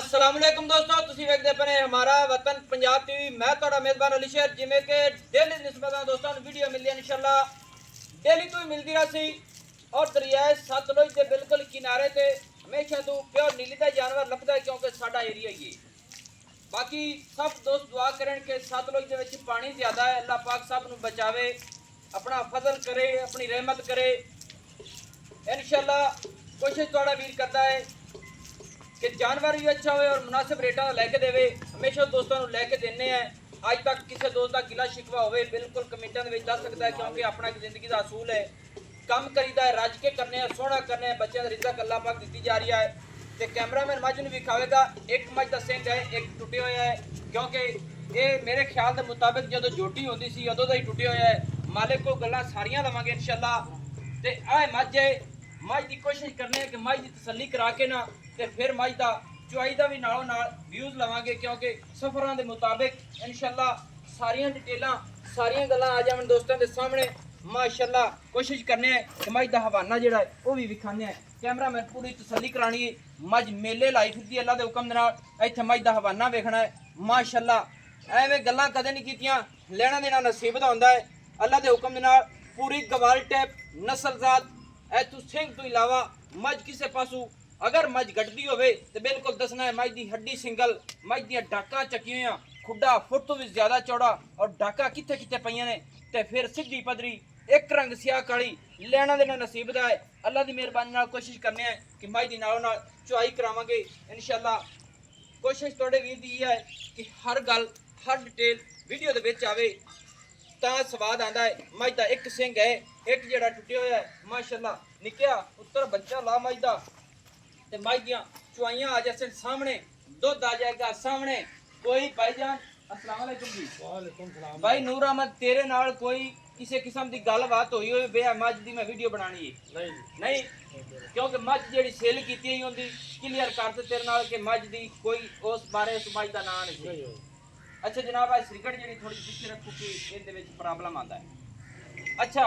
अस्सलाम वालेकुम दोस्तों, तुसी वेखदे पए हमारा वतन पंजाब टीवी। मैं तुहाडा मेज़बान अली शेर। जिवें कि डेली निस्बत दोस्तों वीडियो मिलदी है इंशाअल्लाह, डेली तो ही मिलदी रही। और दरियाए सतलुज के बिल्कुल किनारे ते हमेशा तो प्योर नीली दा जानवर लभदा है, क्योंकि साडा एरिया ही है। बाकी सब दोस्त दुआ करें कि सतलुज दे विच पानी ज़्यादा है, अल्लाह पाक सब नूं बचावे, अपना फजल करे, अपनी रहमत करे इंशाअल्लाह। कोशिश तुहाडा वीर करता है कि जानवर भी अच्छा हो और मुनासिब रेटा लैके देवे। हमेशा दोस्तों को लैके देने हैं। अज तक किसी दोस्त का गिला शिकवा हो बिल्कुल कमेंटा दस सकता है, क्योंकि अपना एक जिंदगी का असूल है। कम करीदा है, रज के करने हैं, सोहना करने हैं, बच्चों का रिजक अल्लाह पाक दी जा रही है। तो कैमरामैन मझ भी विखावेगा। एक मझ का सिंह है, एक टुटे हुआ है, क्योंकि ये मेरे ख्याल के मुताबिक जो झोटी होती सी उदों का ही टुटे हुआ है। मालिक को गल्लां सारियां लवांगे इंशाअल्लाह। तो आए मझ है, मझ की कोशिश करने कि मझ की तसल्ली करा के ना ते फिर मझ का चुआई का भी नालों नाल व्यूज़ लवांगे, क्योंकि सफरां दे मुताबिक इंशाअल्लाह सारियां डिटेलां सारियां गल्लां आ जावन दोस्तों के सामने। माशाअल्लाह कोशिश करने हैं कि मझ का हवाना जिहड़ा है वो भी विखाने हैं। कैमरामैन पूरी तसल्ली करानी है। मझ मेले लाई फिरदी अल्लाह के हुक्म दे नाल। इत्थे मझ का हवाना वेखना है। माशाअल्लाह एवें गल्लां कदे नहीं कीतियां, लेना देना नसीब दा हुंदा है अल्लाह के हुक्म दे नाल। पूरी गवाल टैप नस्लजात तू सिंह तो इलावा मझ किसी पासू अगर मझ गड्डी होवे तो बिल्कुल दसना है। मझ की हड्डी सिंगल, मझ दी डाका चकी हुई, खुडा फुट तो भी ज्यादा चौड़ा और डाका कितने कितने पईयां ने। ते फिर सीधी पदरी एक रंग सियाह काली, लेना देना नसीब दा है अल्लाह की मेहरबानी नाल। कोशिश करने हैं कि मझ की नालों नाल चुआई करावांगे इंशाअल्लाह। कोशिश थोड़े वीर दी है कि हर गल हर डिटेल वीडियो दे विच आवे तां स्वाद आंदा है। मझ दा एक सिंह है, एक जेड़ा टुटिया होया है माशाअल्लाह। निक्या उत्तर बच्चा ला मझ दा ते मझ दियां चुआइयां आ जासन सामने, दुध आ जाएगा सामने। कोई भाईजान अस्सलाम वालेकुम जी। वालेकुम सलाम भाई नूर अहमद तेरे नाल कोई किसी किस्म की गलबात हुई हो बे मझ दी मैं वीडियो बनानी है नहीं, क्योंकि मझ जेड़ी सेल कीती ही होंदी क्लियर कर ते तेरे नाल कि मझ दी कोई उस बारे उस मझ दा नाम नहीं। अच्छा जनाब आज क्रिकेट जी थोड़ी पीछे रखो कि ये प्रॉब्लम आता है। अच्छा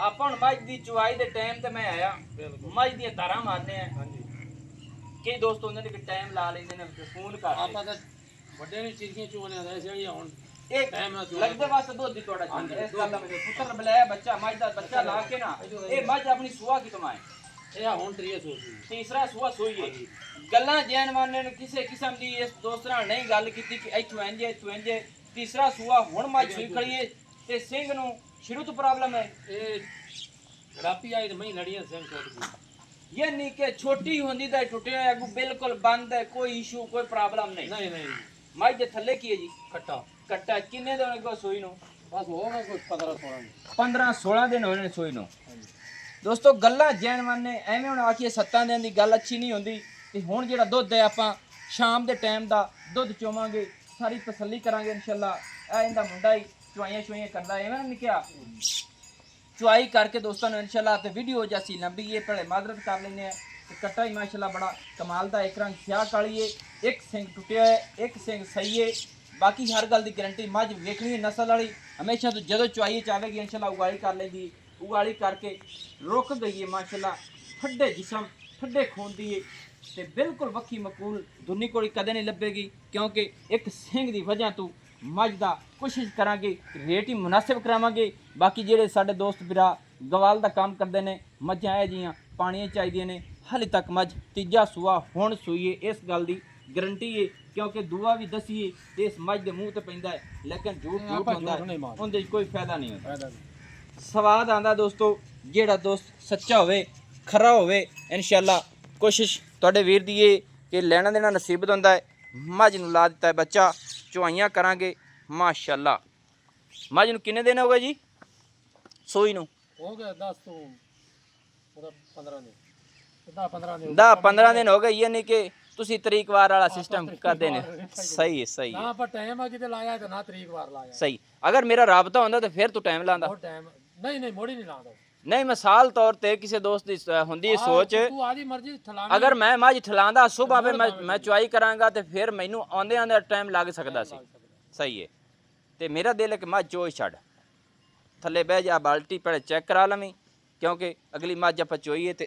आप मझ की चुआई के टाइम तो मैं आया, मझ दी तारा मारने हैं। कई दोस्त होंगे कि टाइम ला लेंगे फोन कर ਵੱਡੇ ਨੇ ਚੀਜ਼ੀਆਂ ਚੋਣੇ ਆ ਐਸੇ ਹੀ ਹੁਣ एक लगते वास्ते दुध दी तोड़ा चाहिए। इस गल में पुत्र बुलाया बच्चा मझ दा बच्चा ला के ना ये मझ अपनी सुआ की कमाए। ਇਹ ਹੁਣ ਤਰੀਆ ਸੋਚੀ तीसरा सुआ सोई है। गल्लां जैन माने ने किसी किस्म दी इस दोस्त नाल नहीं गल कीती कि इथों इंज तीसरा सुआ हुण मझ सुई खड़ी है ते सिंह नु शुरू तो प्रॉब्लम है। ਇਹ ਰਾਪੀ ਆਈ ਤੇ ਮੈਂ ਲੜੀਆਂ ਸਿੰਘ ਟੁੱਟ ਗਈ। ये नहीं कि छोटी होंदी तो टुटे अगू बिल्कुल बंद है, कोई इशू कोई प्रॉब्लम नहीं। ਨਹੀਂ ਨਹੀਂ मझ दे थल्ले की है जी ਕੱਟਾ कट्टा किन्ने दिन को सोई नु? ਬਸ ਹੋਗਾ ਕੁਝ 15-16 15-16 दिन होने सोई नु। दोस्तों गल्लां जैन माने एवें हुण आखिए 7 दिन की गल अच्छी नहीं होंदी। ते हुण जेड़ा दुध है आपां शाम दे टाइम दा दुध चोवांगे, सारी तसल्ली करांगे इंशाअल्लाह। ए इंदा मुंडा ही चुआइयां चुआइयां करदा एवें नहीं क्या चुआई करके दोस्तों ने इंशाअल्लाह। ते वीडियो जैसी लंबी है पहले माजरत कर लेने हैं। कट्टा ही माशाअल्लाह बड़ा कमाल दा, एक रंग स्याह काली है, एक सिंग टुटिया है, एक सिंग सही है। बाकी हर गल की गारंटी मझ वेखनी है नस्ल वाली हमेशा तो जदों चुआई चाहेगी इंशाअल्लाह उगाली कर लेगी। उगाली करके रुक गई है माशाअल्लाह, ठंडे जिसम ठंडे खून दी है ते बिल्कुल वक्की मकूल दुनी कोई कदे नहीं लभेगी, क्योंकि एक सिंह की वजह तो मझ का कोशिश करांगे रेट ही मुनासिब करावांगे। बाकी जेडे साडे दोस्त बिरा गवाल का काम करते हैं मझां ए जियां पानी चाहिए ने हाले तक मझ तीजा सुआ हुण सूई है, इस गल की गारंटी है क्योंकि दुआ भी दसी है तो इस मझ के मूँह ते पैंदा है, लेकिन झूठ झूठ होंदा है उहदे कोई फायदा नहीं होता। स्वाद आंदा दोस्तों जेड़ा दोस्त सच्चा होवे खरा होवे इंशाअल्लाह। कोशिश तुहाडे वीर दी है कि लेना देना नसीबत होंदा है। मझ नूं ला दिता है बच्चा, चुआइयां करांगे माशाअल्लाह। मझ नूं किन्ने दिन हो गए जी सोई नूं? ਹੋ ਗਿਆ 10 ਤੋਂ ਉਹਦਾ 15 ਦਿਨ 10-15 दिन हो गए। ये नहीं कि ਤੁਸੀਂ ਤਰੀਕਵਾਰ ਵਾਲਾ ਸਿਸਟਮ ਕਰਦੇ ਨੇ। ਸਹੀ ਹੈ ਸਹੀ ਹੈ ਨਾ ਆਪਾਂ ਟਾਈਮ ਆ ਕਿਤੇ ਲਾਇਆ ਤੇ ਨਾ ਤਰੀਕ ਵਾਰ ਲਾਇਆ। ਸਹੀ ਅਗਰ ਮੇਰਾ ਰਾਬਤਾ ਹੁੰਦਾ ਤਾਂ ਫਿਰ ਤੂੰ ਟਾਈਮ ਲਾਂਦਾ। ਬਹੁਤ ਟਾਈਮ ਨਹੀਂ ਮੋੜੀ ਨਹੀਂ ਲਾਉਂਦਾ। ਨਹੀਂ ਮਿਸਾਲ ਤੌਰ ਤੇ ਕਿਸੇ ਦੋਸਤ ਦੀ ਹੁੰਦੀ ਸੋਚ ਤੂੰ ਆਦੀ ਮਰਜ਼ੀ ਠਲਾਣੀ ਅਗਰ ਮੈਂ ਮੱਝ ਠਲਾਂਦਾ ਸੁਬਾ ਵੇ ਮੈਂ ਚੁਆਈ ਕਰਾਂਗਾ ਤੇ ਫਿਰ ਮੈਨੂੰ ਆਉਂਦੇ ਆਉਂਦੇ ਟਾਈਮ ਲੱਗ ਸਕਦਾ ਸੀ। ਸਹੀ ਹੈ ਤੇ ਮੇਰਾ ਦਿਲ ਹੈ ਕਿ ਮੱਝ ਚੋਈ ਛੱਡ ਥੱਲੇ ਬਹਿ ਜਾ ਬਾਲਟੀ ਪਹਿਲੇ ਚੈੱਕ ਕਰਾ ਲਵੀਂ, क्योंकि अगली मझ आप चोईए तो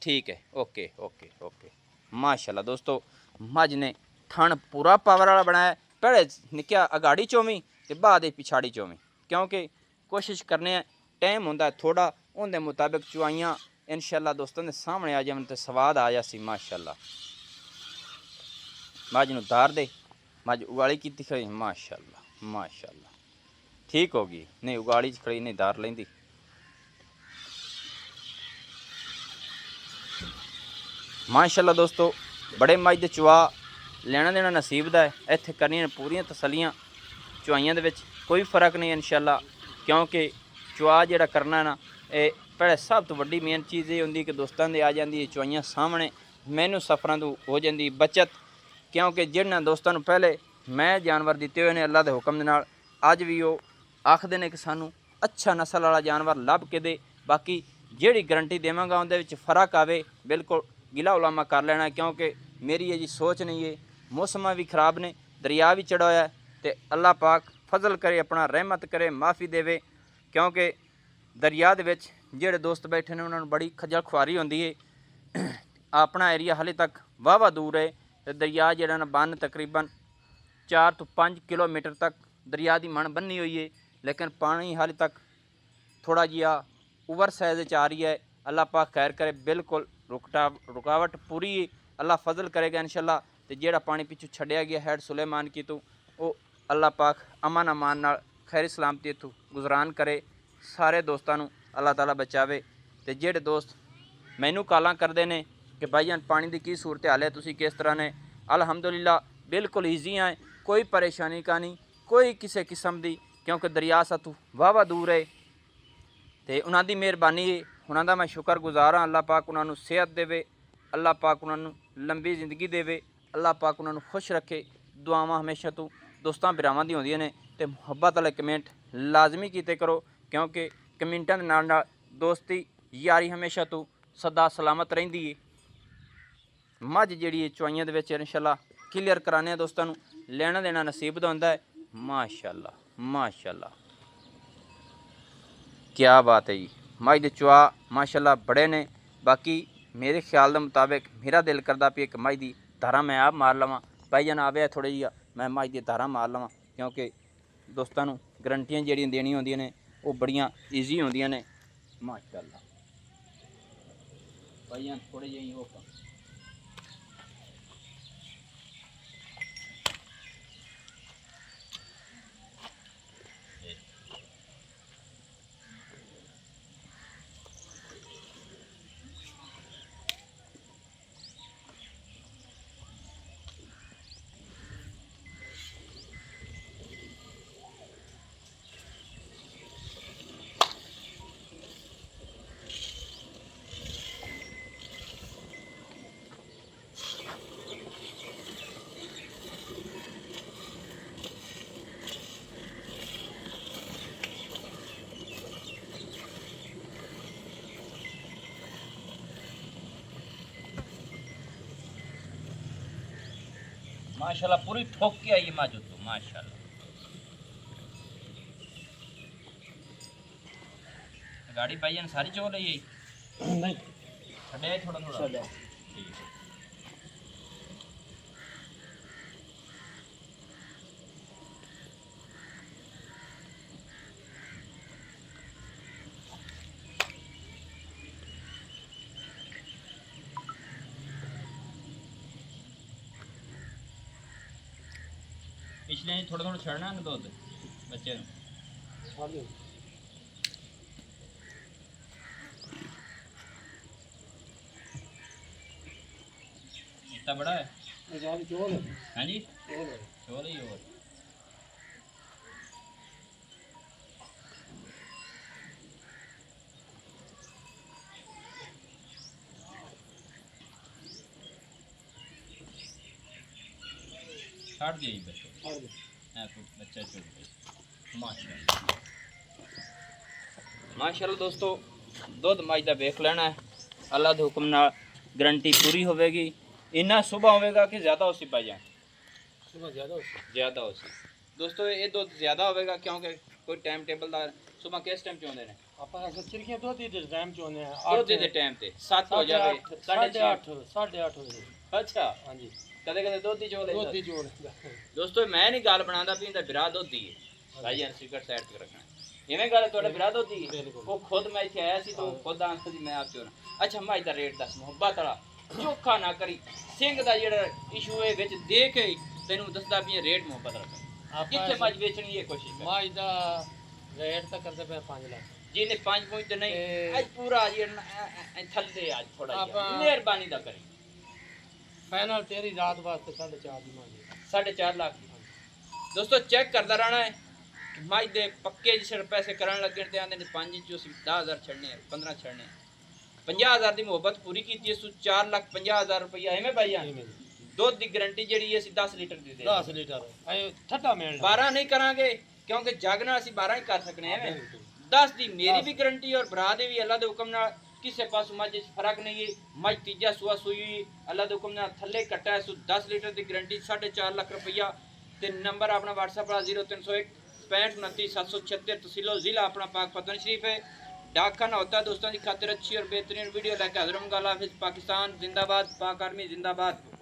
ठीक है। ओके ओके ओके माशाल्लाह दोस्तों मझ ने ਥਣ ਪੂਰਾ ਪਾਵਰ ਵਾਲਾ ਬਣਾਇਆ। ਪਹਿਲੇ ਨਿੱਕਿਆ ਅਗਾੜੀ ਚੋਵੀਂ ਤੇ ਬਾਅਦ ਇਹ ਪਿਛਾੜੀ ਚੋਵੀਂ, ਕਿਉਂਕਿ ਕੋਸ਼ਿਸ਼ ਕਰਨੇ ਆ ਟਾਈਮ ਹੁੰਦਾ ਥੋੜਾ, ਉਹਦੇ ਮੁਤਾਬਿਕ ਚੁਆਈਆਂ ਇਨਸ਼ਾਅੱਲਾ ਦੋਸਤਾਂ ਦੇ ਸਾਹਮਣੇ ਆ ਜਾਣ ਤੇ ਸਵਾਦ ਆ ਜਾਸੀ। ਮਾਸ਼ਾਅੱਲਾ ਮੱਝ ਨੂੰ ਧਾਰ ਦੇ, ਮੱਝ ਉਗਾਲੀ ਕੀਤੀ ਖੜੀ, ਮਾਸ਼ਾਅੱਲਾ ਮਾਸ਼ਾਅੱਲਾ ਠੀਕ ਹੋ ਗਈ, ਨਹੀਂ ਉਗਾਲੀ 'ਚ ਖੜੀ ਨਹੀਂ ਧਾਰ ਲੈਂਦੀ। ਮਾਸ਼ਾਅੱਲਾ ਦੋਸਤੋ ਬੜੇ ਮੱਝ ਦੇ ਚੁਆ ਲੈਣਾ ਦੇਣਾ ਨਸੀਬ ਦਾ ਹੈ। ਇੱਥੇ ਕਰਨੀਆਂ ਪੂਰੀਆਂ ਤਸੱਲੀਆਂ, ਚੁਆਈਆਂ ਦੇ ਵਿੱਚ ਕੋਈ ਫਰਕ ਨਹੀਂ ਇਨਸ਼ਾਅੱਲਾ, ਕਿਉਂਕਿ ਚੁਆ ਜਿਹੜਾ ਕਰਨਾ ਨਾ ਇਹ ਪਹਿਲੇ ਸਭ ਤੋਂ ਵੱਡੀ ਮੇਨ ਚੀਜ਼ ਇਹ ਹੁੰਦੀ ਕਿ ਦੋਸਤਾਂ ਦੇ ਆ ਜਾਂਦੀ ਹੈ ਚੁਆਈਆਂ ਸਾਹਮਣੇ, ਮੈਨੂੰ ਸਫਰਾਂ ਤੋਂ ਹੋ ਜਾਂਦੀ ਬਚਤ, ਕਿਉਂਕਿ ਜਿਹਨਾਂ ਦੋਸਤਾਂ ਨੂੰ ਪਹਿਲੇ ਮੈਂ ਜਾਨਵਰ ਦਿੱਤੇ ਹੋਏ ਨੇ ਅੱਲਾ ਦੇ ਹੁਕਮ ਦੇ ਨਾਲ, ਅੱਜ ਵੀ ਉਹ ਆਖਦੇ ਨੇ ਕਿ ਸਾਨੂੰ ਅੱਛਾ ਨਸਲ ਵਾਲਾ ਜਾਨਵਰ ਲੱਭ ਕੇ ਦੇ। ਬਾਕੀ ਜਿਹੜੀ ਗਰੰਟੀ ਦੇਵਾਂਗਾ ਉਹਦੇ ਵਿੱਚ ਫਰਕ ਆਵੇ ਬਿਲਕੁਲ ਗਿਲਾ ਉਲਾਮਾ ਕਰ ਲੈਣਾ, ਕਿਉਂਕਿ ਮੇਰੀ ਇਹ ਜੀ ਸੋਚ ਨਹੀਂ ਹੈ। ਮੌਸਮਾਂ ਵੀ ਖਰਾਬ ਨੇ, ਦਰਿਆ ਵੀ ਚੜਾ ਹੋਇਆ ਤੇ ਅੱਲਾ ਪਾਕ ਫਜ਼ਲ ਕਰੇ, ਆਪਣਾ ਰਹਿਮਤ ਕਰੇ, ਮਾਫੀ ਦੇਵੇ, ਕਿਉਂਕਿ ਦਰਿਆ ਦੇ ਵਿੱਚ ਜਿਹੜੇ ਦੋਸਤ ਬੈਠੇ ਨੇ ਉਹਨਾਂ ਨੂੰ ਬੜੀ ਖੱਜਲ ਖੁਆਰੀ ਹੁੰਦੀ ਹੈ। ਆਪਣਾ ਏਰੀਆ ਹਾਲੇ ਤੱਕ ਵਾਹਵਾ ਦੂਰ ਹੈ ਤੇ ਦਰਿਆ ਜਿਹੜਾ ਨਾ ਬੰਨ ਤਕਰੀਬਨ 4 ਤੋਂ 5 ਕਿਲੋਮੀਟਰ ਤੱਕ ਦਰਿਆ ਦੀ ਮਣ ਬੰਨੀ ਹੋਈ ਹੈ, ਲੇਕਿਨ ਪਾਣੀ ਹਾਲੇ ਤੱਕ ਥੋੜਾ ਜਿਹਾ ਓਵਰ ਸਾਈਜ਼ 'ਚ ਆ ਰਹੀ ਹੈ। ਅੱਲਾ ਪਾਕ ਖੈਰ ਕਰੇ, ਬਿਲਕੁਲ ਰੁਕਾਵਟ ਪੂਰੀ ਹੈ, ਅੱਲਾ ਫਜ਼ਲ ਕਰੇਗਾ ਇਨਸ਼ਾਅੱਲਾ। ਤੇ ਜਿਹੜਾ ਪਾਣੀ ਪਿੱਛੋਂ ਛੱਡਿਆ ਗਿਆ ਹੈਡ ਸੁਲੇਮਾਨ ਕੀ ਤੋਂ, ਉਹ ਅੱਲਾ ਪਾਕ ਅਮਨ ਅਮਾਨ ਨਾਲ ਖੈਰ ਸਲਾਮਤੀ ਇੱਥੋਂ ਗੁਜ਼ਰਾਨ ਕਰੇ, ਸਾਰੇ ਦੋਸਤਾਂ ਨੂੰ ਅੱਲਾਹ ਤਾਲਾ ਬਚਾਵੇ। ਤੇ ਜਿਹੜੇ ਦੋਸਤ ਮੈਨੂੰ ਕਾਲਾਂ ਕਰਦੇ ਨੇ ਕਿ ਭਾਈਜਾਨ ਪਾਣੀ ਦੀ ਕੀ ਸੂਰਤ ਹਾਲ ਹੈ, ਤੁਸੀਂ ਕਿਸ ਤਰ੍ਹਾਂ ਨੇ, ਅਲਹਮਦੁਲਿਲਾ ਬਿਲਕੁਲ ਈਜ਼ੀ ਹੈ, ਕੋਈ ਪਰੇਸ਼ਾਨੀ ਕਾ ਨਹੀਂ, ਕੋਈ ਕਿਸੇ ਕਿਸਮ ਦੀ, ਕਿਉਂਕਿ ਦਰਿਆ ਸਾਤੋਂ ਵਾਹਵਾ ਦੂਰ ਹੈ ਤੇ ਉਹਨਾਂ ਦੀ ਮਿਹਰਬਾਨੀ ਹੈ। ਉਹਨਾਂ ਦਾ ਮੈਂ ਸ਼ੁਕਰਗੁਜ਼ਾਰ ਹਾਂ। ਅੱਲਾਹ ਪਾਕ ਉਹਨਾਂ ਨੂੰ ਸਿਹਤ ਦੇਵੇ, ਅੱਲਾਹ ਪਾਕ ਉਹਨਾਂ ਨੂੰ ਲੰਬੀ ਜ਼ਿੰਦਗੀ ਦੇਵੇ, ਅੱਲਾਹ ਪਾਕ ਉਹਨਾਂ ਨੂੰ ਖੁਸ਼ ਰੱਖੇ। ਦੁਆਵਾਂ ਹਮੇਸ਼ਾ ਤੋਂ ਦੋਸਤਾਂ ਭਰਾਵਾਂ ਦੀ ਹੁੰਦੀਆਂ ਨੇ ਤੇ ਮੁਹੱਬਤ ਵਾਲੇ ਕਮੈਂਟ ਲਾਜ਼ਮੀ ਕੀਤੇ ਕਰੋ, ਕਿਉਂਕਿ ਕਮੈਂਟਾਂ ਦੇ ਨਾਲ ਨਾਲ ਦੋਸਤੀ ਯਾਰੀ ਹਮੇਸ਼ਾ ਤੋਂ ਸਦਾ ਸਲਾਮਤ ਰਹਿੰਦੀ ਹੈ। ਮੱਝ ਜਿਹੜੀ ਹੈ ਚੁਆਈਆਂ ਦੇ ਵਿੱਚ ਇਨਸ਼ਾਅੱਲਾ ਕਲੀਅਰ ਕਰਾਣੇ ਆ ਦੋਸਤਾਂ ਨੂੰ, ਲੈਣਾ ਦੇਣਾ ਨਸੀਬ ਦਾ ਹੁੰਦਾ ਹੈ। ਮਾਸ਼ਾਅੱਲਾ ਮਾਸ਼ਾਅੱਲਾ ਕਿਆ ਬਾਤ ਹੈ ਜੀ, ਮੱਝ ਦੇ ਚੁਆ ਮਾਸ਼ਾਅੱਲਾ ਬੜੇ ਨੇ। ਬਾਕੀ ਮੇਰੇ ਖਿਆਲ ਦੇ ਮੁਤਾਬਿਕ ਮੇਰਾ ਦਿਲ ਕਰਦਾ ਵੀ ਇੱਕ ਮੱਝ ਦੀ ਧਾਰਾ ਮੈਂ ਆਪ ਮਾਰ ਲਵਾਂ, ਭਾਈਜਾਨ ਆਵੇ ਥੋੜ੍ਹੀ ਜਿਹੀ ਮੈਂ ਮੱਝ ਦੀ ਧਾਰਾ ਮਾਰ ਲਵਾਂ, ਕਿਉਂਕਿ ਦੋਸਤਾਂ ਨੂੰ ਗਰੰਟੀਆਂ ਜਿਹੜੀਆਂ ਦੇਣੀਆਂ ਹੁੰਦੀਆਂ ਨੇ ਉਹ ਬੜੀਆਂ ਈਜ਼ੀ ਹੁੰਦੀਆਂ ਨੇ। ਮਾਸ਼ਾਅੱਲਾ ਭਾਈਜਾਨ ਥੋੜ੍ਹੇ ਜਿਹੇ ਹੋ माशाल्लाह पूरी ठोक के आई माजूद तो माशाल्लाह। गाड़ी भाईजान सारी चो रही है नहीं छड़े थोड़ा थोड़ा ठीक है। पिछले थोड़ा थोड़ा छड़ना ना दुध बच्चे इतना बड़ा है हाँ जी चोल ही और छाड़ दिया बच्चे बच्चा चुप माशाअल्लाह। दोस्तों दुध मज का वेख लेना है, अल्लाह के हुक्म नाल गारंटी पूरी होगी। इन्ना सुबह होगा कि ज़्यादा हो सी पाई जाए सुबह ज़्यादा हो सी दोस्तों, ये दुध ज़्यादा होगा क्योंकि कोई टाइम टेबल का सुबह किस टाइम चाहते हैं आप चिरकियां दुध दे टाइम चाहते हैं 8 दे टाइम ते 7 हो जाए 8:30 8:30 बजे। अच्छा हाँ जी ਕਦੇ ਕਦੇ ਦੋਧੀ ਚੋ ਲੈਂਦਾ ਦੋਧੀ ਚੋਲ ਦੋਸਤੋ ਮੈਂ ਨਹੀਂ ਗੱਲ ਬਣਾਉਂਦਾ ਵੀ ਇਹਦਾ ਵਿਰਾਹ ਦੋਧੀ ਹੈ ਭਾਈ ਜਾਨ ਸਿਕਰ ਸਾਈਡ ਤੇ ਰੱਖਣਾ ਇਵੇਂ ਗੱਲ ਤੁਹਾਡਾ ਵਿਰਾਹ ਦੋਧੀ ਹੈ ਉਹ ਖੁਦ ਮੈਂ ਇੱਥੇ ਆਇਆ ਸੀ ਤਾਂ ਖੁਦ ਆਂਸਰ ਦੀ ਮੈਂ ਆਪ ਚੋਣਾ ਅੱਛਾ ਮੱਝ ਦਾ ਰੇਟ ਦੱਸ ਮੁਹੱਬਤ ਵਾਲਾ ਚੋਖਾ ਨਾ ਕਰੀ ਸਿੰਘ ਦਾ ਜਿਹੜਾ ਇਸ਼ੂ ਹੈ ਵਿੱਚ ਦੇ ਕੇ ਤੈਨੂੰ ਦੱਸਦਾ ਵੀ ਇਹ ਰੇਟ ਮੁਹੱਬਤ ਰੱਖ ਕਿੱਥੇ ਮੱਝ ਵੇਚਣੀ ਹੈ ਕੋਸ਼ਿਸ਼ ਕਰ ਮਾਜ ਦਾ ਰੇਟ ਤਾਂ ਕਰਦੇ ਪਏ 5 ਲੱਖ ਜਿਹਨੇ 5 ਪੁਆਇੰਟ ਨਹੀਂ ਅੱਜ ਪੂਰਾ ਜਿਹੜਾ ਥੱਲੇ ਅੱਜ ਥੋੜਾ ਜਿਹਾ ਮਿਹਰਬਾਨੀ ਦਾ ਕਰੀ ਫਾਈਨਲ ਤੇਰੀ ਰਾਤ ਵਾਸਤੇ 4.5 ਦੀ ਮੰਗੀ 4.5 ਲੱਖ ਦੋਸਤੋ ਚੈੱਕ ਕਰਦਾ ਰਹਿਣਾ ਹੈ ਮੱਝ ਦੇ ਪੱਕੇ ਜਿਹੜੇ ਪੈਸੇ ਕਰਨ ਲੱਗਣ ਤੇ ਆਂਦੇ ਨੇ 5 ਚੋਂ ਅਸੀਂ 10,000 ਛੱਡਨੇ ਆ 15 ਛੱਡਨੇ ਆ 50,000 ਦੀ ਮੁਹੱਬਤ ਪੂਰੀ ਕੀਤੀ ਇਸ 4,50,000 ਰੁਪਇਆ ਐਵੇਂ ਭਾਈ ਆ ਦੁੱਧ ਦੀ ਗਾਰੰਟੀ ਜਿਹੜੀ ਅਸੀਂ 10 ਲੀਟਰ ਦੀ ਦੇ 10 ਲੀਟਰ ਐ ਠੱਟਾ ਮਿਲਣਾ 12 ਨਹੀਂ ਕਰਾਂਗੇ ਕਿਉਂਕਿ ਜਗ ਨਾਲ ਅਸੀਂ 12 ਹੀ ਕਰ ਸਕਨੇ ਐਵੇਂ 10 ਦੀ ਮੇਰੀ ਵੀ ਗਾਰੰਟੀ ਔਰ ਭਰਾ ਦੇ ਵੀ ਅੱਲਾ ਦੇ ਹੁਕਮ ਨਾਲ ਕਿਸੇ ਪਾਸੋਂ ਮੱਝ 'ਚ ਫਰਕ ਨਹੀਂ ਹੈ ਮੱਝ ਤੀਜਾ ਸੂਆ ਸੂਈ ਹੋਈ ਅੱਲਾ ਦੇ ਹੁਕਮ ਨਾਲ ਥੱਲੇ ਕੱਟਾ ਹੈ 10 ਲੀਟਰ ਦੀ ਗਾਰੰਟੀ 4.5 ਲੱਖ ਰੁਪਇਆ ਤੇ ਨੰਬਰ ਆਪਣਾ WhatsApp ਵਾਲਾ 0301 65 29 776 तहसील जिला अपना पाक पतन शरीफ है डाक खाना होता है दोस्तों की खातिर अच्छी और बेहतरीन वीडियो लेकर हाजिर हूँ। पाकिस्तान जिंदाबाद, पाक आर्मी जिंदाबाद।